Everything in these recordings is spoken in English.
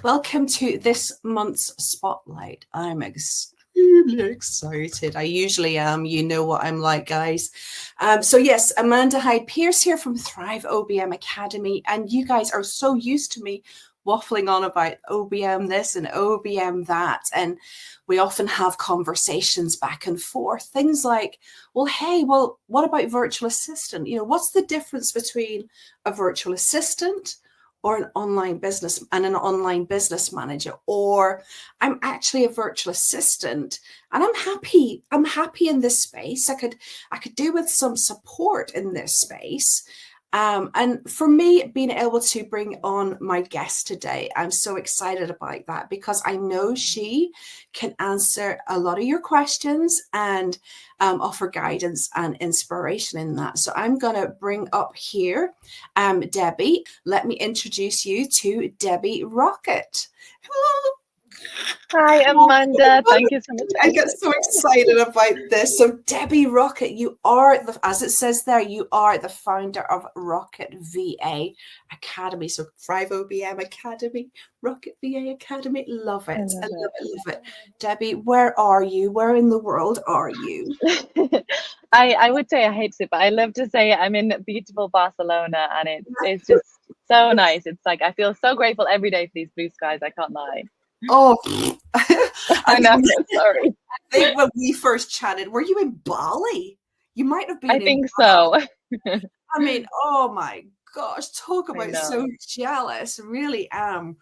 Welcome to this month's Spotlight. I'm extremely excited. I usually am. You know what I'm like, guys. So yes, Amanda Hyde-Pierce here from Thrive OBM Academy. And you guys are so used to me waffling on about OBM this and OBM that. And we often have conversations back and forth. Things like, well, hey, well, what about virtual assistant? What's the difference between a virtual assistant or an online business and an online business manager? Or I'm actually a virtual assistant and I'm happy in this space. I could do with some support in this space. And for me, being able to bring on my guest today, I'm so excited about that because I know she can answer a lot of your questions and offer guidance and inspiration in that. So I'm going to bring up here Debbie. Let me introduce you to Debbie Rocket. Hi, Amanda. Thank you so much. I get so excited about this. So Debbie Rocket, you are, as it says there, you are the founder of Rocket VA Academy. So Thrive OBM Academy, Rocket VA Academy. Love it. I love it. Debbie, where are you? Where in the world are you? I would say I hate it, but I love to say I'm in beautiful Barcelona, and it's just so nice. It's like I feel so grateful every day for these blue skies. I can't lie. Oh, I know. Sorry. I think when we first chatted, were you in Bali? You might have been. I think so. I mean, oh my gosh, talk about so jealous. Really am.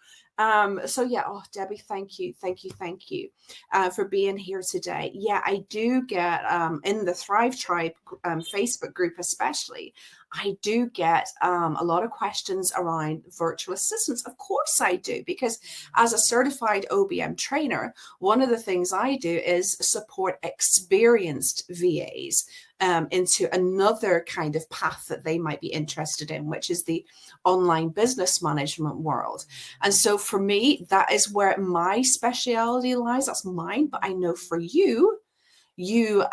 So yeah, Debbie, thank you for being here today. Yeah, I do get in the Thrive Tribe Facebook group especially, I do get a lot of questions around virtual assistants. Of course I do, because as a certified OBM trainer, one of the things I do is support experienced VAs into another kind of path that they might be interested in, which is the online business management world. And so for me, that is where my specialty lies. That's mine. But I know for you, you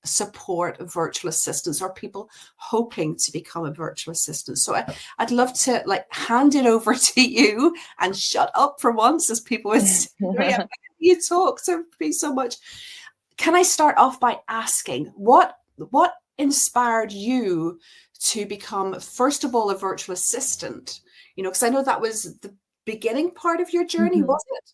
support virtual assistants or people hoping to become a virtual assistant. So I'd love to hand it over to you and shut up for once, as people would say. You talk so much. Can I start off by asking what inspired you to become, first of all, a virtual assistant? Because I know that was the beginning part of your journey, was it?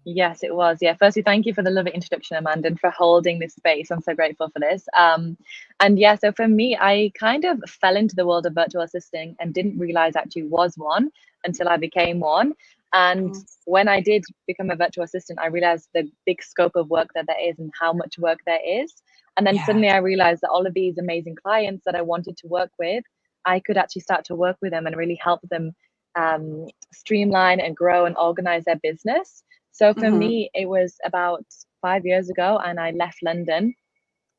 Yes, it was. Yeah. Firstly, thank you for the lovely introduction, Amanda, and for holding this space. I'm so grateful for this. And yeah, so for me, I kind of fell into the world of virtual assisting and didn't realize I actually was one until I became one. And when I did become a virtual assistant, I realized the big scope of work that there is and how much work there is. And then suddenly I realized that all of these amazing clients that I wanted to work with, I could actually start to work with them and really help them streamline and grow and organize their business. So for me, it was about 5 years ago, and I left London.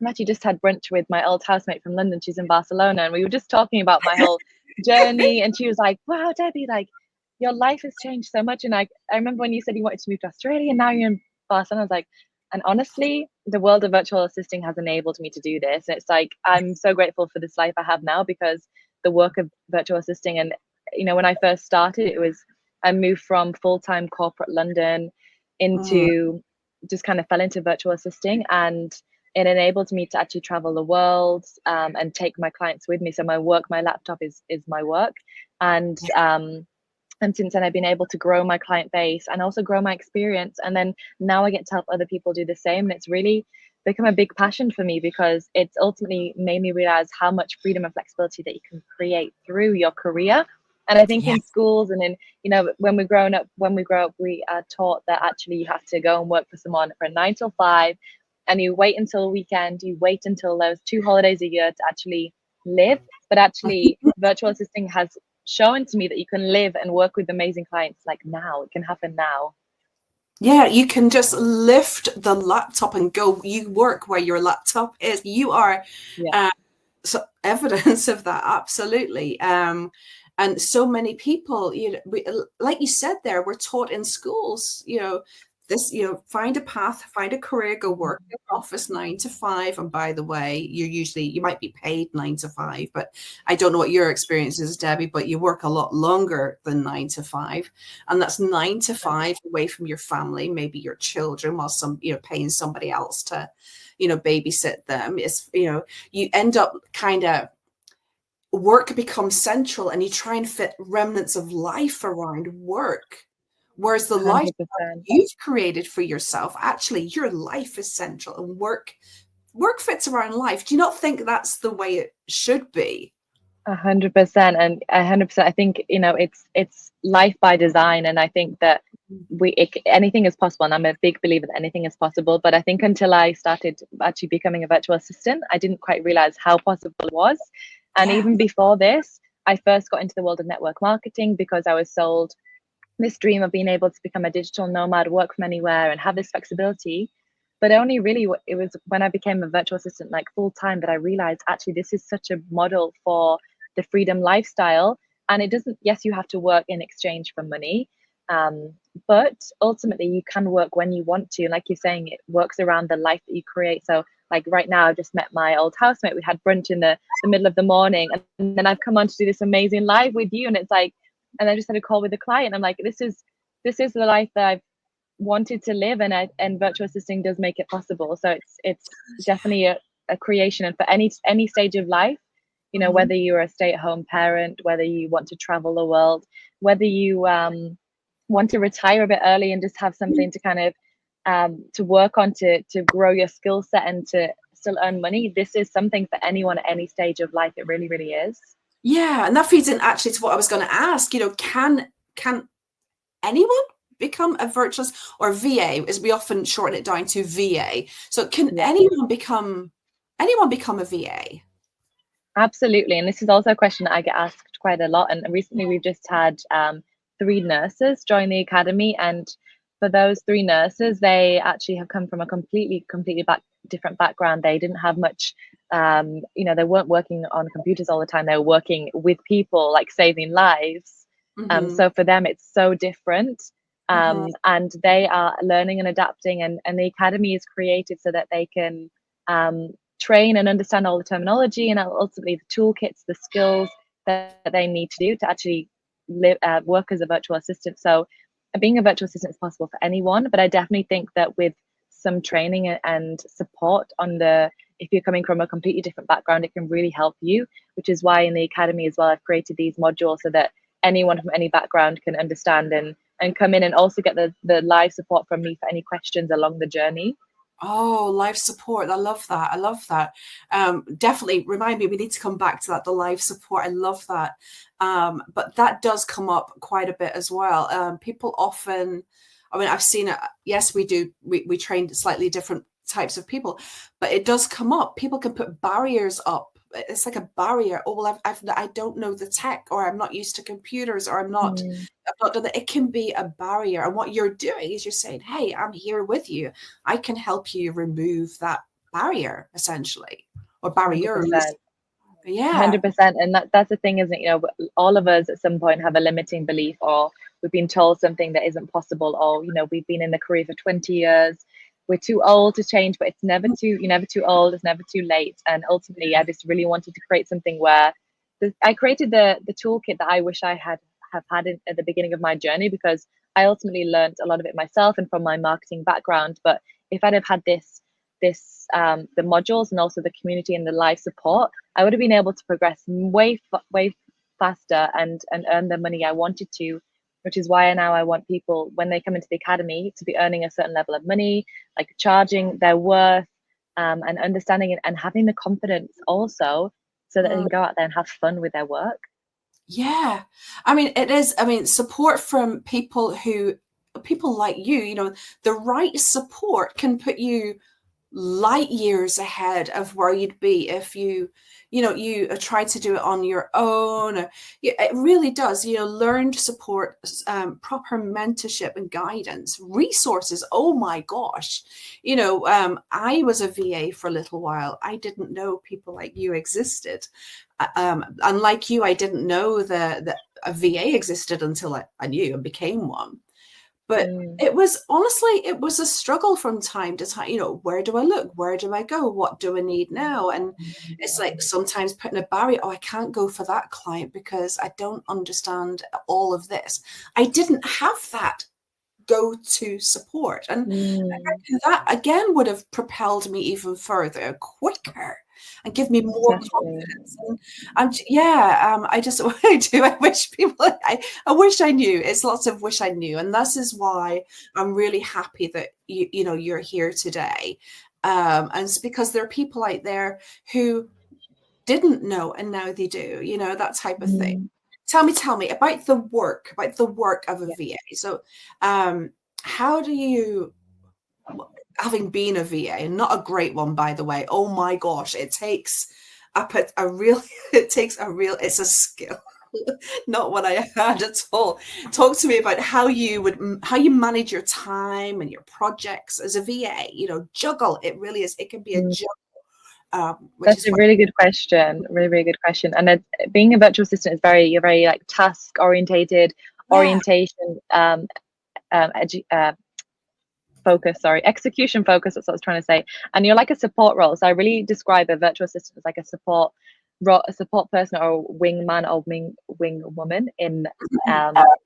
I actually just had brunch with my old housemate from London. She's in Barcelona, and we were just talking about my whole journey. And she was like, "Wow, Debbie, your life has changed so much." And I remember when you said you wanted to move to Australia, and now you're in Barcelona. I was like, and honestly, the world of virtual assisting has enabled me to do this. And it's like I'm so grateful for this life I have now because the work of virtual assisting. And when I first started, I moved from full-time corporate London into just kind of fell into virtual assisting, and it enabled me to actually travel the world and take my clients with me. So my laptop is my work. And since then I've been able to grow my client base and also grow my experience. And then now I get to help other people do the same. And it's really become a big passion for me because it's ultimately made me realize how much freedom and flexibility that you can create through your career. And I think in schools and in, when we grow up, we are taught that actually you have to go and work for someone for a 9 to 5, and you wait until the weekend, you wait until those 2 holidays a year to actually live. But actually, virtual assisting has shown to me that you can live and work with amazing clients now. It can happen now. Yeah, you can just lift the laptop and go. You work where your laptop is. You are so evidence of that. Absolutely. And so many people, like you said there, we're taught in schools, this, you know, find a path, find a career, go work in the office 9 to 5. And by the way, you might be paid 9 to 5, but I don't know what your experience is, Debbie, but you work a lot longer than 9 to 5. And that's 9 to 5 away from your family, maybe your children, while paying somebody else to, babysit them. It's, you end up kind of, work becomes central, and you try and fit remnants of life around work. Whereas the life 100%. you've created for yourself, actually, your life is central, and work fits around life. Do you not think that's the way it should be? 100%, and 100%. I think, it's life by design, and I think that anything is possible, and I'm a big believer that anything is possible. But I think until I started actually becoming a virtual assistant, I didn't quite realize how possible it was. And Yeah. even before this, I first got into the world of network marketing because I was sold this dream of being able to become a digital nomad, work from anywhere, and have this flexibility. But only really, it was when I became a virtual assistant, like full time, that I realized actually this is such a model for the freedom lifestyle. And it doesn't, yes, you have to work in exchange for money, but ultimately you can work when you want to. Like you're saying, it works around the life that you create. So like right now, I've just met my old housemate. We had brunch in the middle of the morning, and then I've come on to do this amazing live with you. And it's like, and I just had a call with the client. I'm like, this is the life that I've wanted to live, and virtual assisting does make it possible. So it's definitely a creation, and for any stage of life, whether you're a stay-at-home parent, whether you want to travel the world, whether you want to retire a bit early and just have something to kind of to work on to grow your skill set and to still earn money. This is something for anyone at any stage of life. It really, really is. Yeah, and that feeds in actually to what I was going to ask. Can anyone become a virtuous, or VA, as we often shorten it down to VA? So can anyone become a VA? Absolutely. And this is also a question that I get asked quite a lot. And recently we've just had 3 nurses join the academy. And for those 3 nurses, they actually have come from a completely different background. They didn't have much, they weren't working on computers all the time. They were working with people, like saving lives. So for them, it's so different. And they are learning and adapting. And the academy is created so that they can train and understand all the terminology and ultimately the toolkits, the skills that they need to do to actually work as a virtual assistant. So being a virtual assistant is possible for anyone, but I definitely think that with some training and support if you're coming from a completely different background, it can really help you, which is why in the academy as well, I've created these modules so that anyone from any background can understand and come in and also get the live support from me for any questions along the journey. Oh, live support. I love that. I love that. Definitely remind me, we need to come back to that, the live support. I love that. But that does come up quite a bit as well. People often, I've seen it. Yes, we do. We train slightly different types of people, but it does come up. People can put barriers up. It's like a barrier. Oh, well, I don't know the tech, or I'm not used to computers, or I've not done that. It can be a barrier. And what you're doing is you're saying, hey, I'm here with you. I can help you remove that barrier, essentially, or barriers. 100%. Yeah. 100%. And that's the thing, isn't it? All of us at some point have a limiting belief, or we've been told something that isn't possible, or, we've been in the career for 20 years. We're too old to change, but you're never too old. It's never too late. And ultimately, I just really wanted to create something where I created the toolkit that I wish I have had at the beginning of my journey, because I ultimately learned a lot of it myself and from my marketing background. But if I'd have had the modules and also the community and the live support, I would have been able to progress way faster and earn the money I wanted to, which is why now I want people, when they come into the academy, to be earning a certain level of money, like charging their worth, and understanding it and having the confidence also, so that they can go out there and have fun with their work. Yeah. It is, support from people like you, the right support can put you light years ahead of where you'd be if you try to do it on your own. It really does. Learned support, proper mentorship and guidance, resources. Oh my gosh. I was a VA for a little while. I didn't know people like you existed. Unlike you, I didn't know that a VA existed until I knew and became one. But it was honestly, it was a struggle from time to time. Where do I look? Where do I go? What do I need now? And it's like sometimes putting a barrier. Oh, I can't go for that client because I don't understand all of this. I didn't have that go-to support, and Mm, that again would have propelled me even further quicker and give me more definitely. confidence. And yeah, I just I do, I wish people, I wish I knew. It's lots of wish I knew, and this is why I'm really happy that you're here today. And it's because there are people out there who didn't know and now they do, that type of thing. Mm, Tell me about the work of a yeah. VA. So how do you, having been a VA, and not a great one, by the way, oh my gosh, it takes a real, it's a skill, not what I had at all. Talk to me about how you manage your time and your projects as a VA, juggle. It really is, it can be a Mm. juggle, which That's is a what, really good question. Really, really good question. And being a virtual assistant is you're very like task orientated, yeah, orientation, focus, sorry, execution focus. That's what I was trying to say. And you're like a support role. So I really describe a virtual assistant as like a support role, a support person or wingman or wing woman in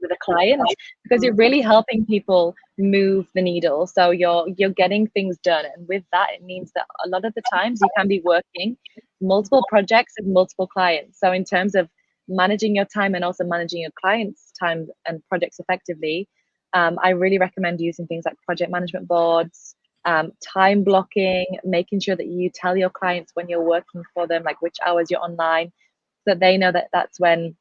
with a client, because you're really helping people move the needle. So you're getting things done. And with that, it means that a lot of the times you can be working multiple projects with multiple clients. So in terms of managing your time and also managing your clients' time and projects effectively, I really recommend using things like project management boards, time blocking, making sure that you tell your clients when you're working for them, like which hours you're online, so that they know that that's when,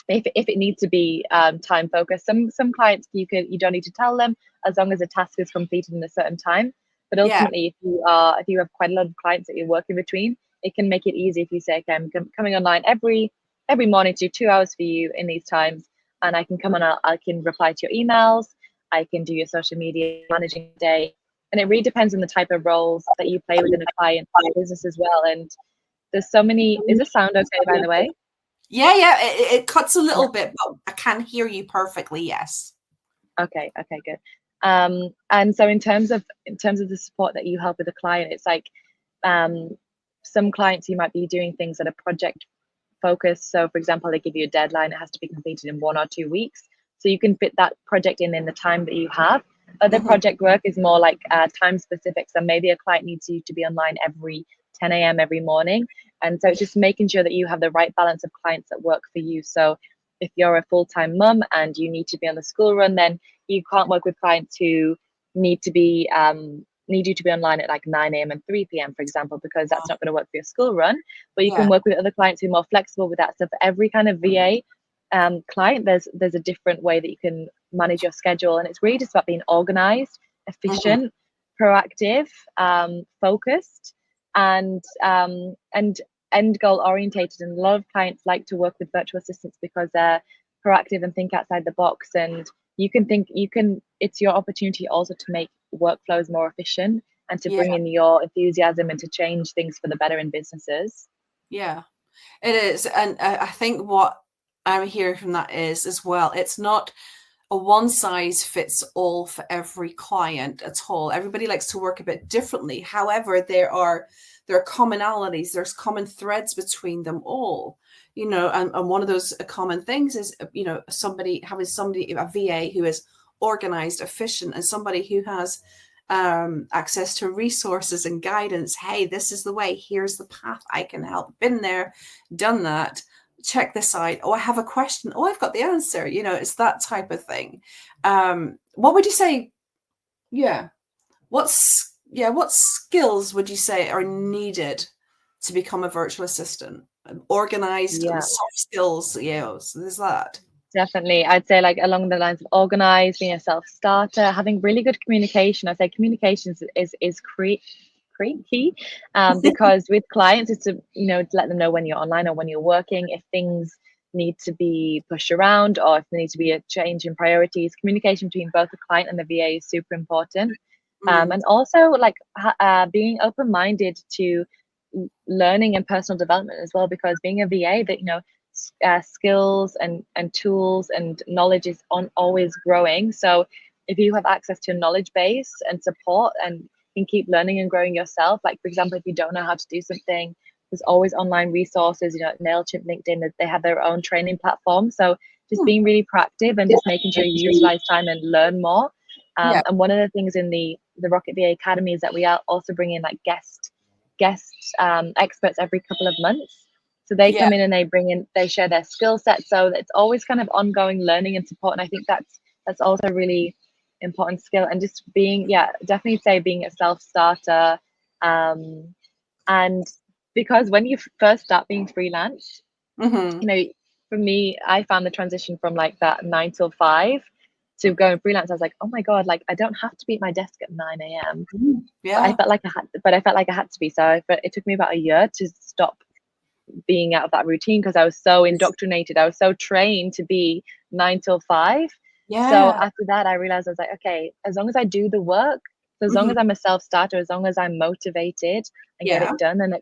if it needs to be time focused. Some clients you don't need to tell them as long as a task is completed in a certain time. But yeah, ultimately, if you have quite a lot of clients that you're working between, it can make it easy if you say, okay, I'm coming online every morning to do 2 hours for you in these times, and I can come on. I can reply to your emails. I can do your social media managing the day, and it really depends on the type of roles that you play within a client business as well. And there's so many. Is the sound okay, by the way? yeah. It cuts a Yeah. little bit, but I can hear you perfectly. Yes. Okay, okay, good. And so in terms of the support that you help with the client, it's like um, some clients you might be doing things that are project focused. So for example, they give you a deadline, it has to be completed in 1 or 2 weeks. So you can fit that project in the time that you have. Other Hmm. project work is more like time specific. So maybe a client needs you to be online every 10 a.m. every morning. And so it's just making sure that you have the right balance of clients that work for you. So if you're a full-time mum and you need to be on the school run, then you can't work with clients who need to be need you to be online at like 9 a.m. and 3 p.m., for example, because that's not going to work for your school run. But you can Yeah, work with other clients who are more flexible with that. So for every kind of VA client, there's a different way that you can manage your schedule, and it's really just about being organized, hmm, efficient, proactive, focused, and end goal orientated. And a lot of clients like to work with virtual assistants because they're proactive and think outside the box. And it's your opportunity also to make workflows more efficient and to yeah, bring in your enthusiasm and to change things for the better in businesses. yeah. It is, and I think what I'm hearing from that is as well. It's not a one size fits all for every client at all. Everybody likes to work a bit differently. However, there are commonalities, there's common threads between them all. And one of those common things is somebody, a VA who is organized, efficient, and somebody who has access to resources and guidance. Hey, this is the way, here's the path, I can help. Been there, done that, check this out. Oh, I have a question. Oh, I've got the answer. It's that type of thing. What would you say? Yeah. What skills would you say are needed to become a virtual assistant? Organized and Yeah. soft skills. So there's that. Definitely. I'd say like along the lines of organized, being a self-starter, having really good communication. I say communication is key, because with clients, it's to let them know when you're online or when you're working, if things need to be pushed around or if there needs to be a change in priorities. Communication between both the client and the VA is super important. Mm, And also like being open-minded to learning and personal development as well, because being a VA, that skills and tools and knowledge is on always growing. So if you have access to a knowledge base and support and can keep learning and growing yourself, like for example, if you don't know how to do something, there's always online resources, you know, MailChimp, LinkedIn, they have their own training platform. So just being really proactive and just making sure you utilize time and learn more. Yeah. And one of the things in the Rocket VA Academy is that we are also bringing like guest experts every couple of months. So they come in and they share their skill set. So it's always kind of ongoing learning and support. And I think that's also really important skill. And just being, definitely say being a self-starter. And because when you first start being freelance, you know, for me, I found the transition from like that 9 till 5 to going freelance. I was like, oh my God, like I don't have to be at my desk at 9 a.m. Yeah. But I felt like I had to be. So it took me about a year to stop being out of that routine because I was so indoctrinated. I was so trained to be 9 till 5. Yeah. So after that, I realized I was like, okay, as long as I do the work, as long as I'm a self-starter, as long as I'm motivated and get it done, and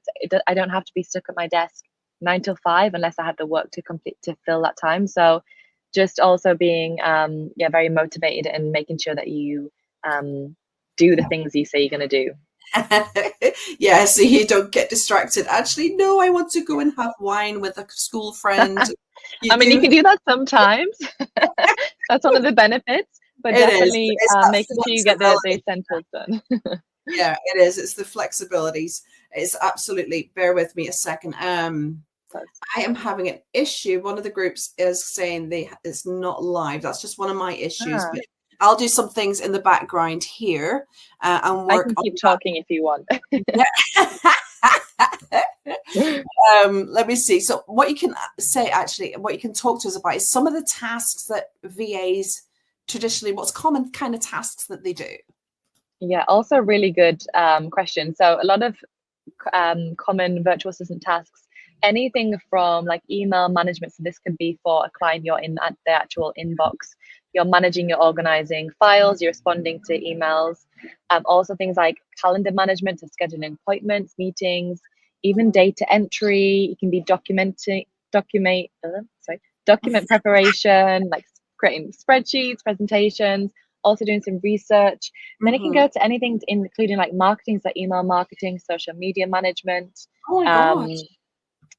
I don't have to be stuck at my desk 9 till 5 unless I have the work to complete to fill that time. So just also being very motivated and making sure that you do the things you say you're going to do. Yeah, so you don't get distracted. Actually, no, I want to go and have wine with a school friend. I mean, you can do that sometimes. That's one of the benefits, but it definitely is. making sure you get the essentials done. Yeah, it is. It's the flexibilities. It's absolutely. Bear with me a second. I am having an issue. One of the groups is saying it's not live. That's just one of my issues. But I'll do some things in the background here and work. I can keep talking if you want. Let me see. So what you can say, actually, what you can talk to us about is some of the tasks that VAs traditionally, what's common kind of tasks that they do. Yeah, also really good question. So a lot of common virtual assistant tasks, anything from like email management. So this could be for a client, you're in at the actual inbox, you're managing, you're organizing files, you're responding to emails. Also things like calendar management, so scheduling appointments, meetings, even data entry. You can be document preparation, like creating spreadsheets, presentations, also doing some research. Then it can go to anything including like marketing, so email marketing, social media management, Oh my gosh.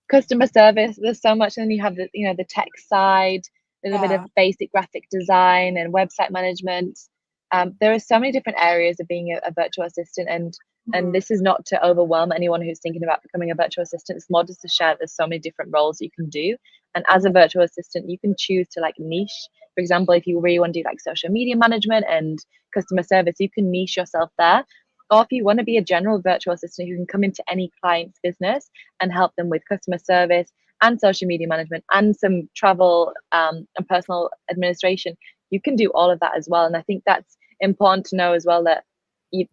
customer service. There's so much. And then you have the tech side, a little bit of basic graphic design and website management. There are so many different areas of being a virtual assistant, and this is not to overwhelm anyone who's thinking about becoming a virtual assistant. It's more just to share there's so many different roles you can do. And as a virtual assistant, you can choose to like niche. For example, if you really want to do like social media management and customer service, you can niche yourself there. Or if you want to be a general virtual assistant, you can come into any client's business and help them with customer service and social media management and some travel and personal administration. You can do all of that as well. And I think that's important to know as well, that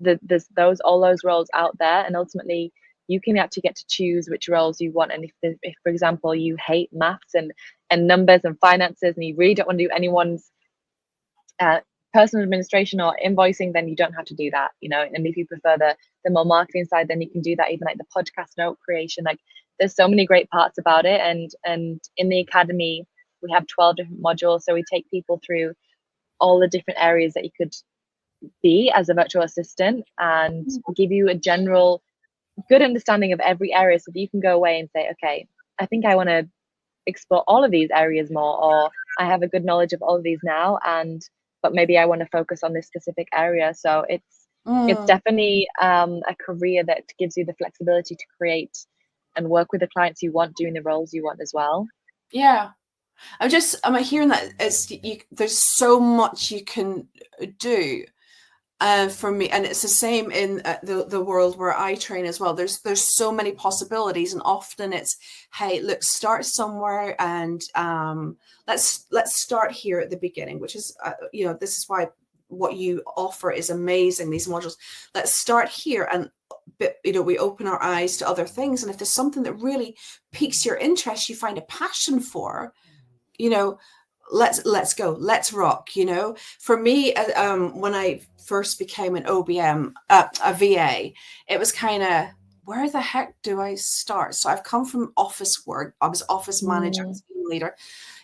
there's all those roles out there, and ultimately you can actually get to choose which roles you want. And if for example you hate maths and numbers and finances, and you really don't want to do anyone's personal administration or invoicing, then you don't have to do that, and if you prefer the more marketing side, then you can do that. Even like the podcast note creation, like there's so many great parts about it. And in the academy we have 12 different modules, so we take people through all the different areas that you could be as a virtual assistant and give you a general good understanding of every area, so that you can go away and say, okay, I think I want to explore all of these areas more, or I have a good knowledge of all of these now, but maybe I want to focus on this specific area. So it's definitely a career that gives you the flexibility to create and work with the clients you want, doing the roles you want as well. Yeah, I'm hearing that there's so much you can do. For me, and it's the same in the world where I train as well. There's so many possibilities, and often it's, hey, look, start somewhere, and let's start here at the beginning, which is this is why what you offer is amazing, these modules. Let's start here, and we open our eyes to other things, and if there's something that really piques your interest, you find a passion for, let's go, let's rock. For me, when I first became an OBM, a VA, it was kind of, where the heck do I start? So I've come from office work. I was office manager, team leader.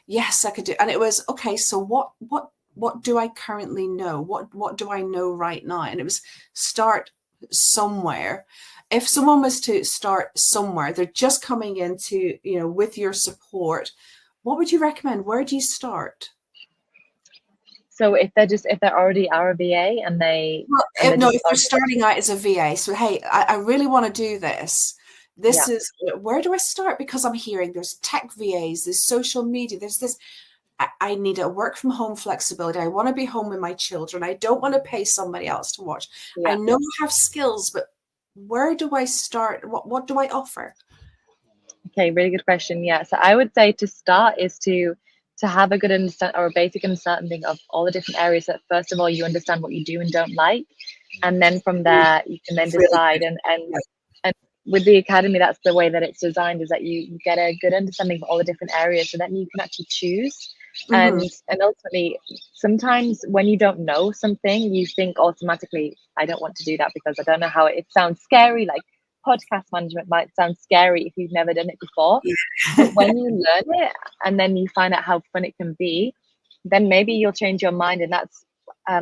Yes, I could do. And it was, okay, so what what do I currently know? What do I know right now? And it was start somewhere. If someone was to start somewhere, they're just coming into, with your support, what would you recommend? Where do you start? So if they're already our VA and they Well, and they're just if they're starting out as a VA, so hey, I really want to do this. This yeah. is, where do I start? Because I'm hearing there's tech VAs, there's social media, there's this. I need a work from home flexibility. I want to be home with my children. I don't want to pay somebody else to watch. I Yeah. know I have skills, but where do I start? What do I offer? Okay, really good question. Yeah, so I would say to start is to have a good understand or a basic understanding of all the different areas that first of all you understand what you do and don't like, and then from there you can then Really decide good. and with the academy, that's the way that it's designed, is that you get a good understanding of all the different areas so that you can actually choose. Mm-hmm. And ultimately, sometimes when you don't know something, you think automatically, I don't want to do that because I don't know how it sounds scary. Like podcast management might sound scary if you've never done it before. Yeah. But when you learn it and then you find out how fun it can be, then maybe you'll change your mind. And that's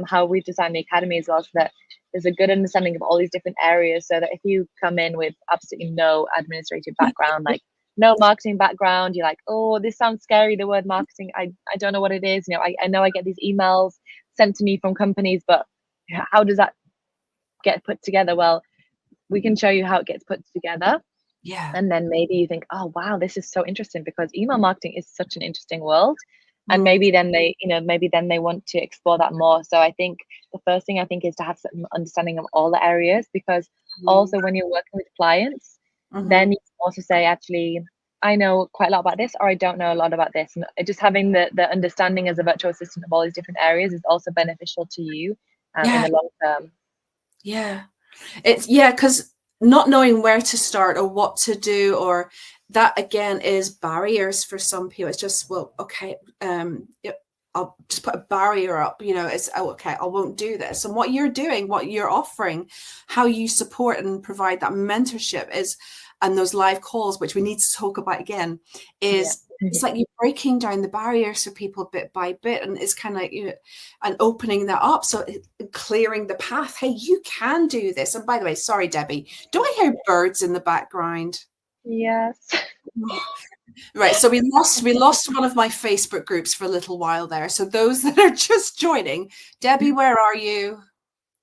how we've designed the academy as well, so that there's a good understanding of all these different areas, so that if you come in with absolutely no administrative background, like no marketing background, you're like, oh, this sounds scary, the word marketing, I don't know what it is. I know I get these emails sent to me from companies, but how does that get put together? Well, we can show you how it gets put together. Yeah. And then maybe you think, oh wow, this is so interesting, because email marketing is such an interesting world. And Mm. maybe then they want to explore that more. So I think the first thing I think is to have some understanding of all the areas, because also when you're working with clients, Mm-hmm. then you can also say, actually, I know quite a lot about this, or I don't know a lot about this. And just having the understanding as a virtual assistant of all these different areas is also beneficial to you in Yeah. the long term. Yeah. Because not knowing where to start or what to do, or that again is barriers for some people. It's just, well, okay, I'll just put a barrier up, it's, oh, okay, I won't do this. And what you're doing, what you're offering, how you support and provide that mentorship is, and those live calls, which we need to talk about again, Yeah. is it's like you're breaking down the barriers for people bit by bit, and it's kind of, and opening that up, so clearing the path. Hey, you can do this. And by the way, sorry, Debbie, do I hear birds in the background? Yes. Right, so we lost one of my Facebook groups for a little while there. So those that are just joining, Debbie, where are you?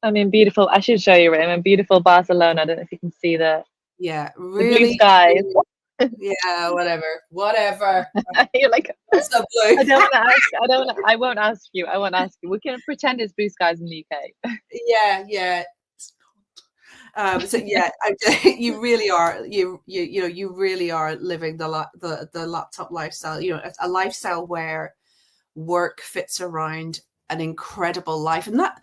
I'm in beautiful, I should show you it. I'm in beautiful Barcelona. I don't know if you can see Yeah, the blue really. skies. Yeah, whatever. You're like, So blue. I don't want to ask. I won't ask you. I won't ask you. We can pretend it's blue skies in the UK. Yeah. So yeah, you really are. You really are living the laptop lifestyle. A lifestyle where work fits around an incredible life, and that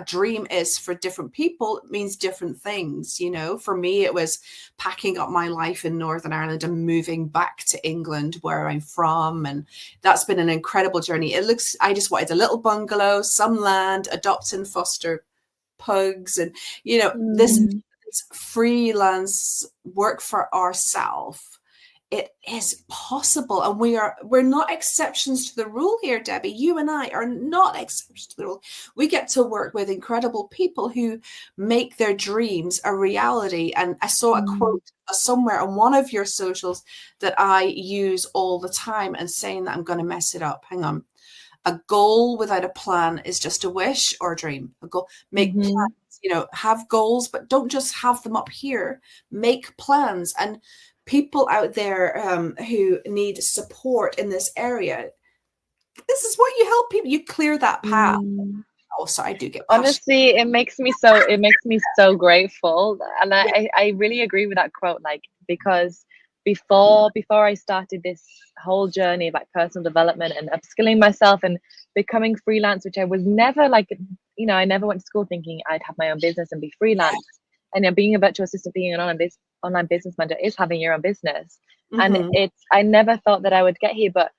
dream is for different people. It means different things. For me, it was packing up my life in Northern Ireland and moving back to England, where I'm from, and that's been an incredible journey. I just wanted a little bungalow, some land, adopt and foster pugs, and this Mm. freelance work for ourselves. It is possible, and we're not exceptions to the rule here, Debbie. You and I are not exceptions to the rule. We get to work with incredible people who make their dreams a reality. And I saw a Mm. quote somewhere on one of your socials that I use all the time, and saying that I'm going to mess it up. Hang on. A goal without a plan is just a wish or a dream. A goal, make Mm-hmm. plans, have goals, but don't just have them up here. Make plans. And people out there who need support in this area, this is what you help people. You clear that path. Mm. Also, I do get passionate. Honestly, it makes me so grateful, and I really agree with that quote. Like, because before I started this whole journey of like personal development and upskilling myself and becoming freelance, which I was never like, I never went to school thinking I'd have my own business and be freelance. And being a virtual assistant, being an online business manager is having your own business. And Mm-hmm. I never thought that I would get here, but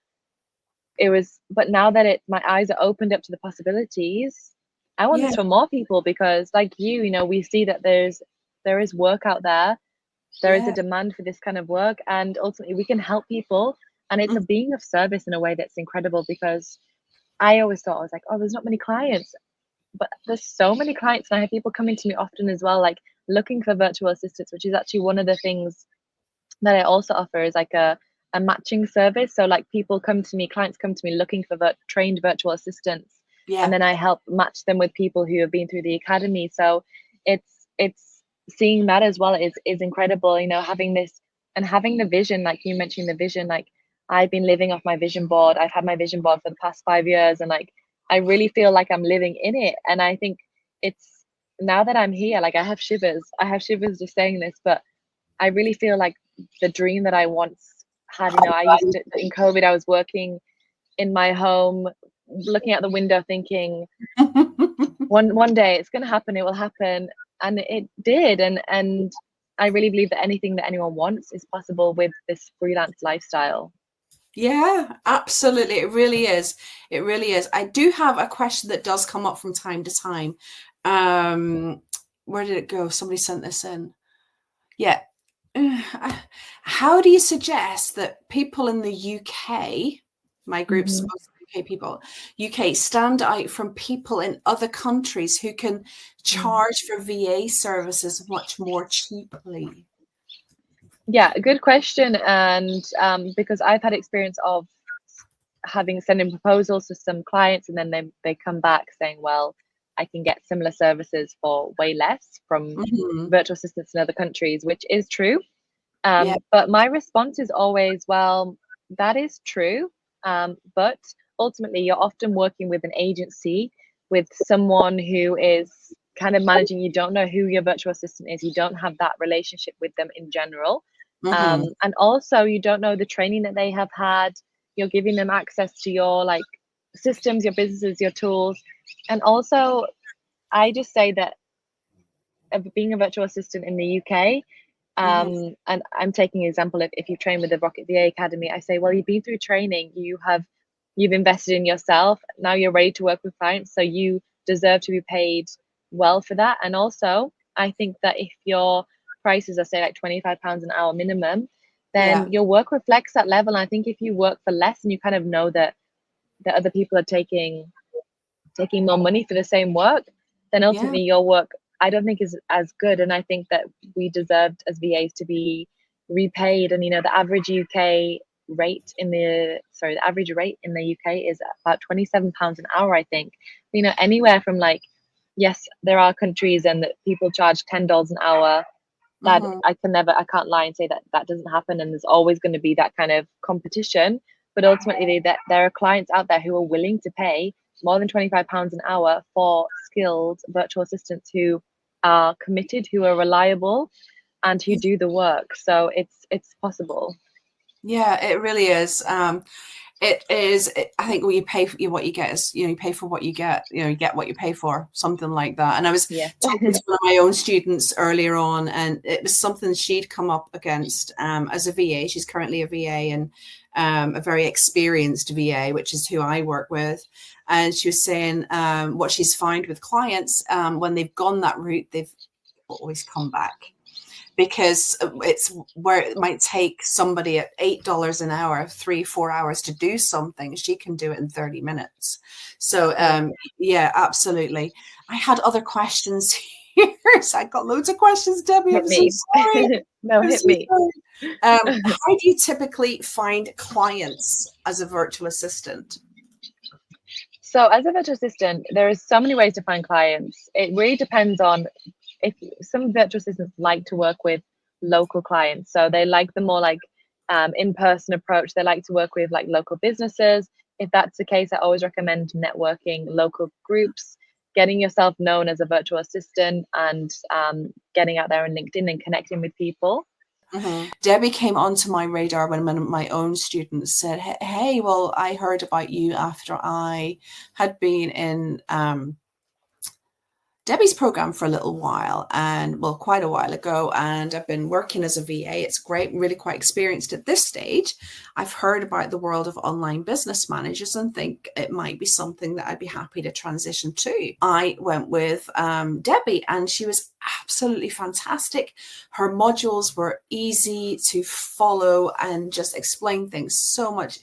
now that my eyes are opened up to the possibilities, I want Yeah, this for more people, because like we see that there is work out there. There is a yeah, demand for this kind of work, and ultimately we can help people And it's a being of service in a way that's incredible, because I always thought, I was like, oh, there's not many clients, but there's so many clients. And I have people coming to me often as well, like looking for virtual assistants, which is actually one of the things that I also offer, is like a matching service. So like people come to me, clients come to me looking for trained virtual assistants, and then I help match them with people who have been through the academy. So it's seeing that as well is incredible, you know, having this and having the vision, like you mentioned the vision. Like I've been living off my vision board. I've had my vision board for the past 5 years, and like I really feel like I'm living in it. And I think it's, now that I'm here, like I have shivers. I have shivers just saying this, but I really feel like the dream that I once had, you know, I used to, in COVID, I was working in my home, looking out the window thinking, one day it's going to happen, it will happen. And it did. And I really believe that anything that anyone wants is possible with this freelance lifestyle. Yeah, absolutely. It really is. It really is. I do have a question that does come up from time to time. Where did it go? Somebody sent this in. Yeah. How do you suggest that people in the UK, my group's mostly UK people, UK, stand out from people in other countries who can charge for VA services much more cheaply? Yeah, good question. And because I've had experience of sending proposals to some clients, and then they come back saying, well, I can get similar services for way less from virtual assistants in other countries, which is true. But my response is always, well, that is true. But ultimately, you're often working with an agency, with someone who is kind of managing. You don't know who your virtual assistant is. You don't have that relationship with them in general. And also, you don't know the training that they have had. You're giving them access to your like systems, your businesses, your tools. And also, I just say that being a virtual assistant in the UK, and I'm taking an example, if you train with the Rocket VA Academy, I say, well, you've been through training, you've invested in yourself, now you're ready to work with clients, so you deserve to be paid well for that. And also, I think that if your prices are, say, like £25 an hour minimum, then your work reflects that level. And I think if you work for less and you kind of know that other people are taking more money for the same work, then ultimately your work, I don't think, is as good. And I think that we deserved as VAs to be repaid. And, you know, the average rate in the UK is about £27 an hour, I think. You know, anywhere from like, yes, there are countries and that people charge $10 an hour. That I can't lie and say that that doesn't happen. And there's always going to be that kind of competition. But ultimately, that there are clients out there who are willing to pay more than £25 an hour for skilled virtual assistants who are committed, who are reliable, and who do the work. So it's possible. Yeah, it really is. It is. I think when you pay for what you get is, you pay for what you get. You get what you pay for, something like that. And I was talking to one of my own students earlier on, and it was something she'd come up against as a VA. She's currently a VA, and a very experienced VA, which is who I work with. And she was saying what she's found with clients when they've gone that route, they've always come back, because it's where it might take somebody at $8 an hour, 3-4 hours to do something. She can do it in 30 minutes. So yeah, absolutely. I had other questions here. So I got loads of questions, Debbie. I'm so sorry. No, hit me. How do you typically find clients as a virtual assistant? So as a virtual assistant, there is so many ways to find clients. It really depends on, if some virtual assistants like to work with local clients, so they like the more like in-person approach. They like to work with like local businesses. If that's the case, I always recommend networking, local groups, getting yourself known as a virtual assistant, and getting out there on LinkedIn and connecting with people. Debbie came onto my radar when my own students said, hey, well, I heard about you after I had been in Debbie's program for a little while, and well, quite a while ago, and I've been working as a VA. It's great, really quite experienced at this stage. I've heard about the world of online business managers and think it might be something that I'd be happy to transition to. I went with Debbie, and she was absolutely fantastic. Her modules were easy to follow and just explain things so much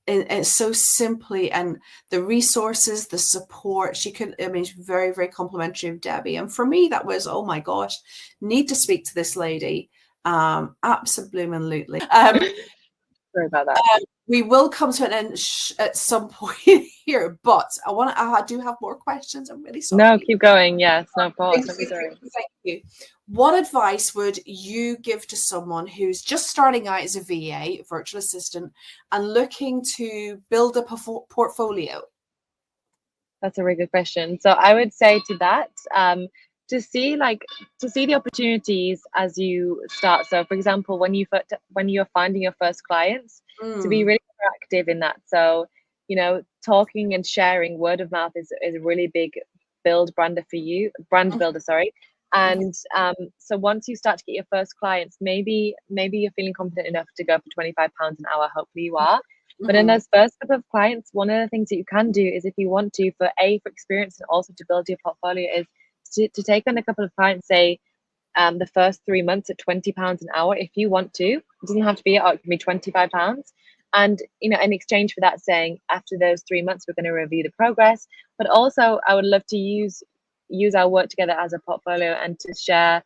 and so simply, and the resources, the support she could, I mean, very, very complimentary of Debbie. And for me, that was, oh my gosh, need to speak to this lady. Absolutely. Sorry about that. We will come to an end at some point here, but I do have more questions. I'm really sorry. No, keep going. Yes, no, of course. Thank you. What advice would you give to someone who's just starting out as a VA, virtual assistant, and looking to build up a portfolio? That's a really good question. So I would say to that, to see the opportunities as you start. So for example, when you're finding your first clients, to be really proactive in that. So, talking and sharing, word of mouth is a really big brand builder, sorry. And so once you start to get your first clients, maybe you're feeling confident enough to go for £25 an hour. Hopefully you are. But in those first couple of clients, one of the things that you can do is, if you want to, for experience and also to build your portfolio, is to take on a couple of clients, say, the first 3 months at £20 an hour, if you want to. It doesn't have to be, it can be £25. And, in exchange for that, saying, after those 3 months, we're going to review the progress. But also, I would love to use our work together as a portfolio and to share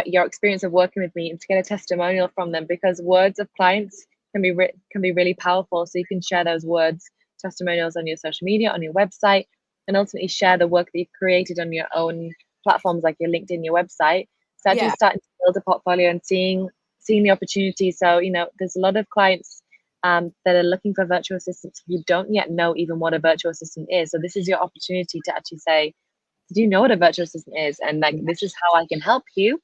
your experience of working with me and to get a testimonial from them, because words of clients can be really powerful. So you can share those testimonials on your social media, on your website, and ultimately share the work that you've created on your own platforms like your LinkedIn, your website. So actually starting to build a portfolio and seeing the opportunity. So, there's a lot of clients that are looking for virtual assistants who don't yet know even what a virtual assistant is. So this is your opportunity to actually say, do you know what a virtual assistant is? And this is how I can help you.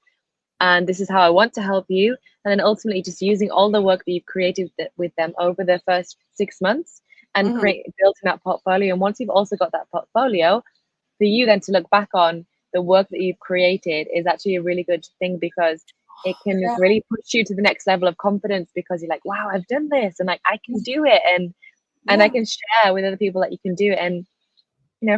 And this is how I want to help you. And then ultimately just using all the work that you've created with them over the first 6 months and building that portfolio. And once you've also got that portfolio, for you then to look back on the work that you've created is actually a really good thing, because it can really push you to the next level of confidence, because you're like, wow, I've done this, and I can do it. And I can share with other people that you can do it. And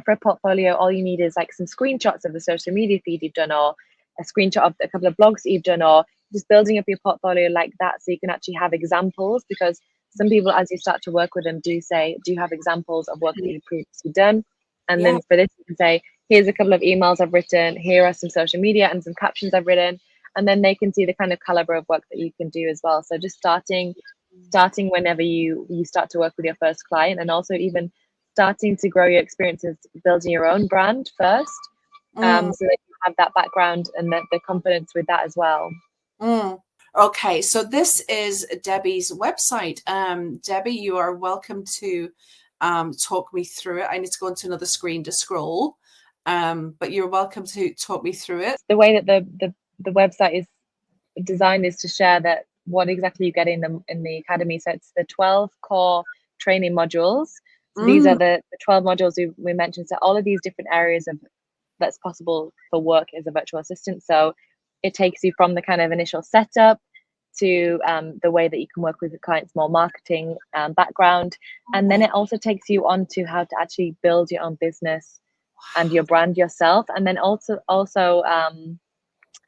for a portfolio, all you need is some screenshots of the social media feed you've done, or a screenshot of a couple of blogs that you've done, or just building up your portfolio like that, so you can actually have examples. Because some people, as you start to work with them, do say, do you have examples of work that you've previously done? And then for this, you can say, here's a couple of emails I've written, here are some social media and some captions I've written. And then they can see the kind of caliber of work that you can do as well. So just starting whenever you start to work with your first client, and also even starting to grow your experiences building your own brand first, so that you have that background and the confidence with that as well. Okay, so this is Debbie's website. Debbie, you are welcome to talk me through it. I need to go into another screen to scroll, but you're welcome to talk me through it. The way that the website is designed is to share that what exactly you get in the academy. So it's the 12 core training modules. So these are the 12 modules we mentioned. So all of these different areas that's possible for work as a virtual assistant. So it takes you from the kind of initial setup to the way that you can work with the client's more marketing background. And then it also takes you on to how to actually build your own business and your brand yourself. And then also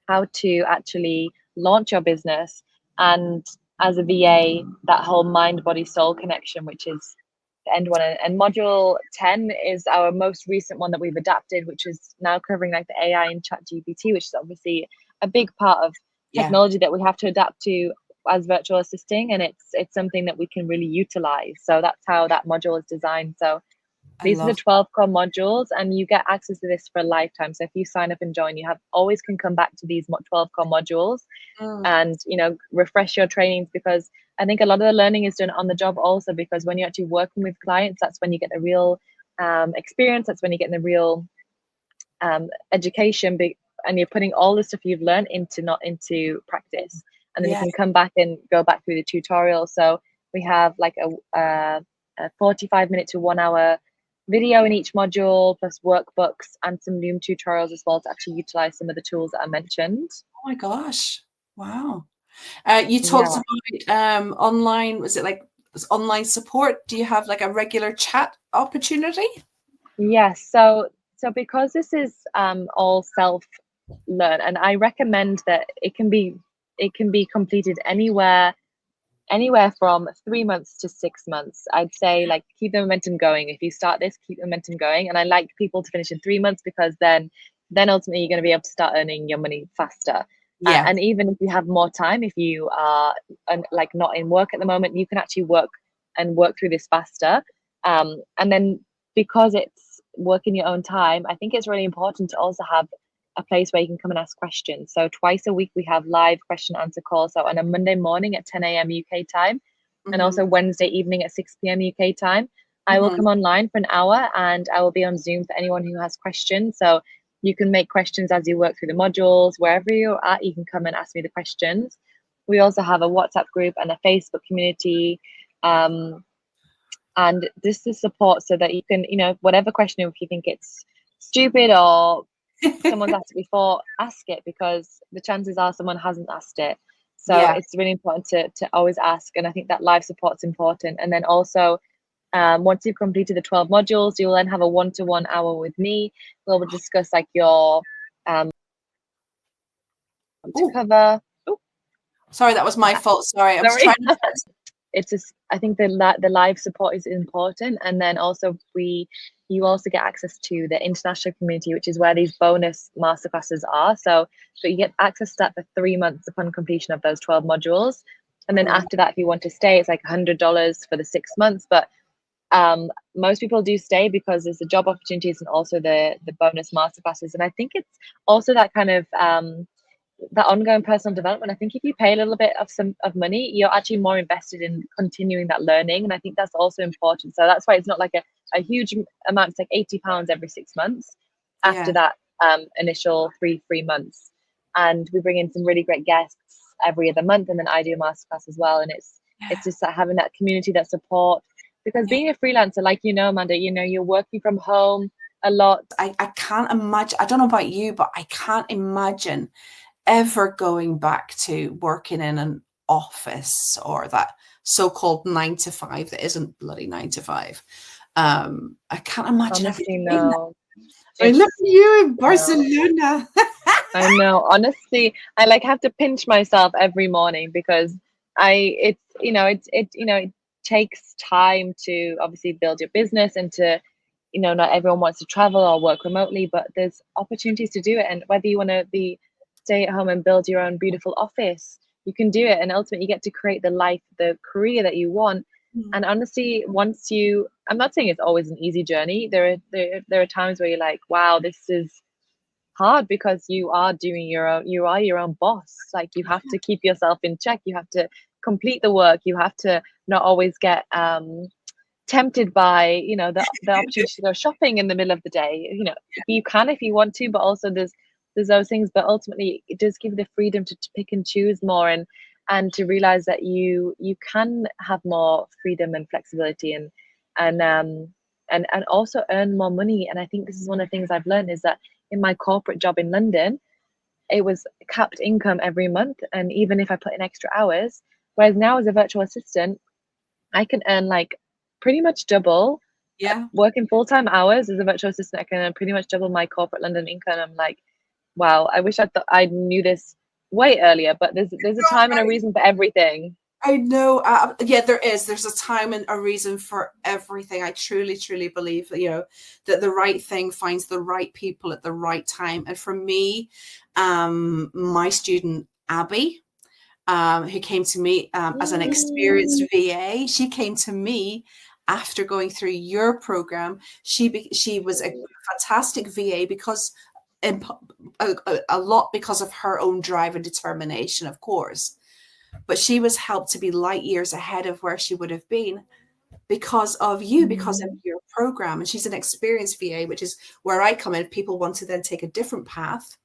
how to actually launch your business. And as a VA, that whole mind, body, soul connection, which is the end one. And module 10 is our most recent one that we've adapted, which is now covering the AI and ChatGPT, which is obviously a big part of technology that we have to adapt to as virtual assisting, and it's something that we can really utilize. So that's how that module is designed. So these are the 12 core modules, and you get access to this for a lifetime. So if you sign up and join, you always can come back to these 12 core modules and refresh your trainings, because I think a lot of the learning is done on the job also, because when you're actually working with clients, that's when you get the real experience. That's when you get the real education, and you're putting all the stuff you've learned into practice, and then you can come back and go back through the tutorial. So we have a 45-minute to 1 hour video in each module, plus workbooks and some Loom tutorials as well to actually utilize some of the tools that I mentioned. Oh my gosh. Wow. You talked Yeah. about online, was it like online support? Do you have like a regular chat opportunity? Yes. So because this is all self learn, and I recommend that it can be completed anywhere from 3 months to 6 months. I'd say like keep the momentum going. If you start this, keep the momentum going. And I like people to finish in 3 months because then ultimately you're going to be able to start earning your money faster. Yeah. And even if you have more time, if you are like not in work at the moment, you can actually work through this faster. And then because it's work in your own time, I think it's really important to also have a place where you can come and ask questions. So twice a week we have live question answer calls. So on a Monday morning at 10 a.m. UK time, and Mm-hmm. also Wednesday evening at 6 p.m. UK time, I will Mm-hmm. come online for an hour and I will be on Zoom for anyone who has questions. So you can make questions as you work through the modules. Wherever you're at, you can come and ask me the questions. We also have a WhatsApp group and a Facebook community. And this is support so that you can, whatever question, if you think it's stupid or someone's asked it before, ask it, because the chances are someone hasn't asked it. So Yeah. it's really important to always ask. And I think that live support's important. And then also, once you've completed the 12 modules, you will then have a one-to-one hour with me. We'll discuss like your to Oh, cover. Oh, sorry, that was my fault. Sorry, I was sorry. trying to. It's just, I think the live support is important. And then also you also get access to the international community, which is where these bonus masterclasses are. So you get access to that for 3 months upon completion of those 12 modules. And then Mhm. after that, if you want to stay, it's like $100 for the 6 months. But most people do stay because there's the job opportunities and also the bonus masterclasses. And I think it's also that kind of that ongoing personal development. I think if you pay a little bit of money, you're actually more invested in continuing that learning, and I think that's also important. So that's why it's not like a huge amount. It's like £80 every 6 months Yeah. after that initial three months, and we bring in some really great guests every other month, and then I do a masterclass as well. And it's just that having that community, that support, because Yeah. being a freelancer, like Amanda, you're working from home a lot. I can't imagine. I don't know about you, but I can't imagine ever going back to working in an office or that so-called 9 to 5 that isn't bloody 9 to 5. I can't imagine ever Honestly, doing that. no, I look it's at you in no. Barcelona. I know. Honestly, I like have to pinch myself every morning because it takes time to obviously build your business and to, not everyone wants to travel or work remotely, but there's opportunities to do it. And whether you want to be stay at home and build your own beautiful office, you can do it. And ultimately you get to create the career that you want. And honestly, I'm not saying it's always an easy journey. There are times where you're like, wow, this is hard because you are your own boss. Like you have to keep yourself in check, you have to complete the work, you have to not always get tempted by the opportunity to go shopping in the middle of the day. You can if you want to, but also there's those things. But ultimately it does give you the freedom to pick and choose more, and to realize that you can have more freedom and flexibility, and and also earn more money. And I think this is one of the things I've learned, is that in my corporate job in London, it was capped income every month. And even if I put in extra hours, whereas now as a virtual assistant, I can earn like pretty much double. Yeah. Working full-time hours as a virtual assistant, I can earn pretty much double my corporate London income. I'm like, wow, I wish I knew this way earlier, but there's a time and a reason for everything. I know. Yeah, there is. There's a time and a reason for everything. I truly, truly believe that, that the right thing finds the right people at the right time. And for me, my student, Abby, who came to me as an experienced VA, she came to me after going through your program. She was a fantastic VA because a lot because of her own drive and determination, of course, but she was helped to be light years ahead of where she would have been because of you, because of your program. And she's an experienced VA, which is where I come in. People want to then take a different path.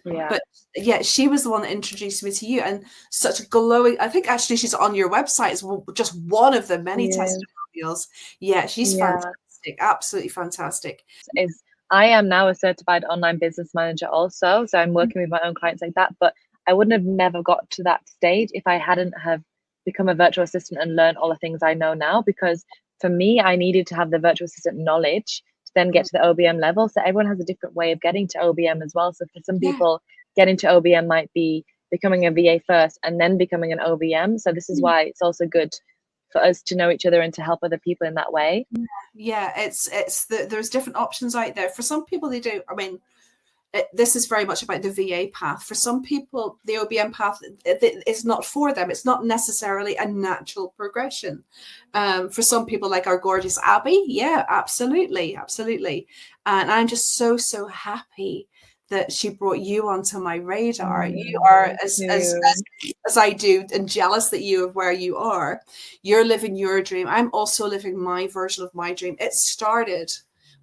Yeah. But yeah, she was the one that introduced me to you, and such a glowing. I think actually she's on your website as just one of the many Yeah. testimonials. Yeah, she's Yeah. fantastic. fantastic. Absolutely fantastic. Is I am now a certified online business manager also, so I'm working with my own clients like that, but I wouldn't have never got to that stage if I hadn't have become a virtual assistant and learned all the things I know now, because for me, I needed to have the virtual assistant knowledge to then get to the OBM level. So everyone has a different way of getting to OBM as well. So for some people, getting to OBM might be becoming a VA first and then becoming an OBM. So this is why it's also good for us to know each other and to help other people in that way. Yeah, there's different options out there. For some people, they do. I mean, this is very much about the VA path. For some people, the OBM path is not for them. It's not necessarily a natural progression. For some people, like our gorgeous Abby, yeah, absolutely, absolutely. And I'm just so happy that she brought you onto my radar. You are as I do, and jealous that you of where you are. You're living your dream. I'm also living my version of my dream. It started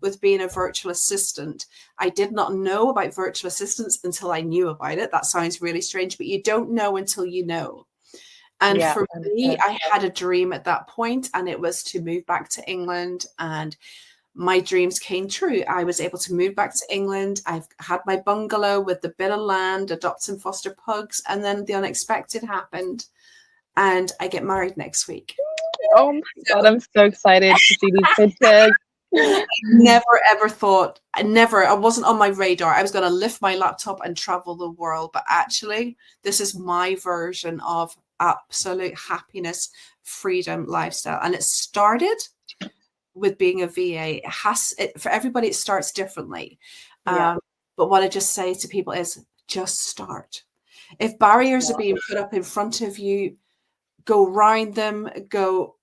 with being a virtual assistant. I did not know about virtual assistants until I knew about it. That sounds really strange, but you don't know until you know. And for me, I had a dream at that point, and it was to move back to England, and my dreams came true. I was able to move back to England. I've had my bungalow with the bit of land, adopt some foster pugs, and then the unexpected happened, and I get married next week. Oh my God, I'm so excited to see these pictures. I never ever thought, I wasn't on my radar. I was going to lift my laptop and travel the world, but actually this is my version of absolute happiness, freedom, lifestyle. And it started with being a VA. For everybody, it starts differently. But what I just say to people is just start. If barriers are being put up in front of you, go round them, go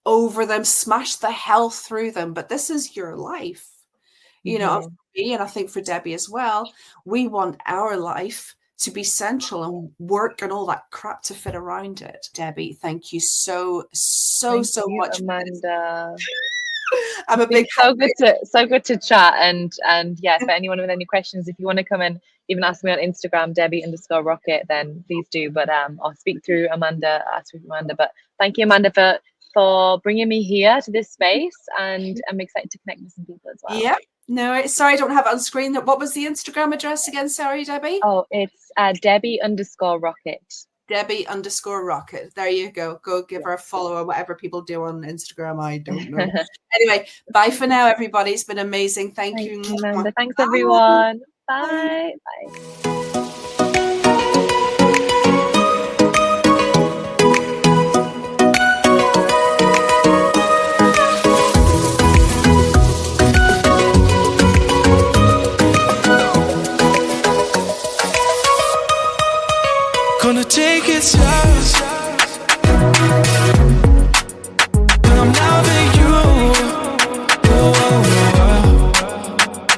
over them, smash the hell through them. But this is your life, you know. For me, and I think for Debbie as well, we want our life to be central, and work and all that crap to fit around it. Debbie, thank you so much, Amanda. I'm a big so good to chat, and yeah, for anyone with any questions, if you want to come and even ask me on Instagram, Debbie_Rocket, then please do. But I'll speak through Amanda, but thank you, Amanda, for bringing me here to this space, and I'm excited to connect with some people as well. Yeah, no, sorry, I don't have it on screen. What was the Instagram address again? Sorry, Debbie. Oh, it's Debbie_Rocket. Debbie_Rocket. There you go. Go give her a follow, or whatever people do on Instagram. I don't know. Anyway, bye for now, everybody. It's been amazing. Thank you, Amanda. Thanks, everyone. Bye. Bye. Gonna take it slow. I'm loving you.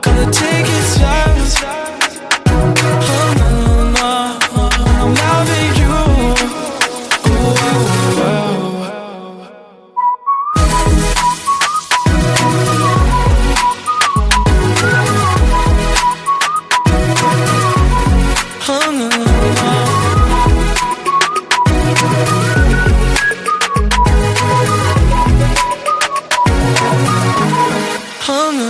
Gonna take it slow. I'm loving you. Hung